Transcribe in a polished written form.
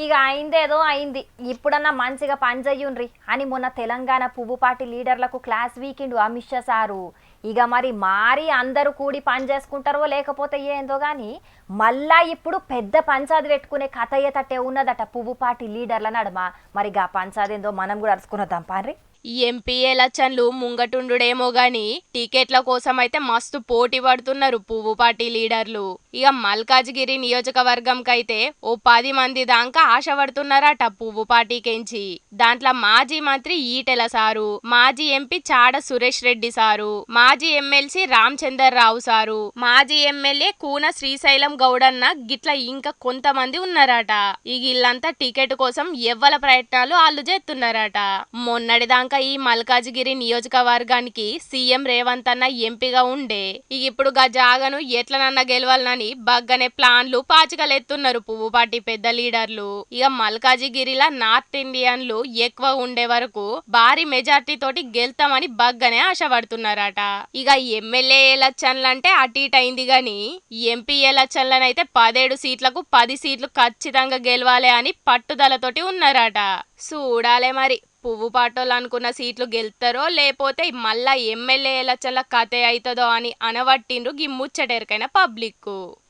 ఇక అయిందేదో అయింది, ఇప్పుడన్నా మంచిగా పనిచేయుండ్రి అని మొన్న తెలంగాణ పువ్వుపాటి లీడర్లకు క్లాస్ వీకిండు అమిత్ షా సారు. ఇక మరి అందరూ కూడి పని చేసుకుంటారో లేకపోతే ఏందో గాని మళ్ళా ఇప్పుడు పెద్ద పంచాది పెట్టుకునే కథ అయ్యేటట్టే ఉన్నదట పువ్వుపాటి లీడర్ల నడమ. మరిగా పంచాదేందో మనం కూడా అరుచుకున్నద్దాం పాన్రి. ఎంపీ ఎలక్షన్లు ముంగటుండుడేమో గాని టికెట్ల కోసం అయితే మస్తు పోటీ పడుతున్నారు పువ్వుపాటి లీడర్లు. ఇక మల్కాజ్గిరి నియోజకవర్గంకైతే ఓ 10 మంది దాకా ఆశ పడుతున్నారట పువ్వుపాటికెంచి. దాంట్లో మాజీ మంత్రి ఈటెల సారు, మాజీ ఎంపీ చాడ సురేష్ రెడ్డి సారు, మాజీ ఎమ్మెల్సీ రామచందర్ రావు సారు, మాజీ ఎమ్మెల్యే కూన శ్రీశైలం గౌడన్న గిట్ల ఇంకా కొంతమంది ఉన్నారట. ఇక వీళ్ళంతా టికెట్ కోసం ఎవ్వల ప్రయత్నాలు ఆళ్ళు చేస్తున్నారట. మొన్నటిదాకా ఈ మల్కాజ్గిరి నియోజకవర్గానికి సీఎం రేవంత్ అన్న ఎంపీగా ఉండే. ఇప్పుడు జాగను ఎట్లనన్నా గెలవాలని బగ్గనే ప్లాన్లు పాచికలెత్తున్నారు పువ్వుపాటి పెద్ద లీడర్లు. ఇక మల్కాజిగిరిలా నార్త్ ఇండియన్లు ఎక్కువ ఉండే వరకు భారీ మెజార్టీ తోటి గెలుతామని బగ్గనే ఆశపడుతున్నారట. ఇక ఎమ్మెల్యే ఎలక్షన్లంటే అటు ఇటు అయింది గాని ఎంపీ ఎలక్షన్లనైతే 17 సీట్లకు 10 సీట్లు ఖచ్చితంగా గెలవాలి అని పట్టుదలతోటి ఉన్నారట. చూడాలే మరి పువ్వుపాటోళ్ళు అనుకున్న సీట్లు గెలుతారో లేకపోతే మళ్ళా ఎమ్మెల్యే ఎలక్షన్ల కథే అవుతుందో అని అనవట్టిండ్రు గీ ముచ్చటెరకైన పబ్లిక్.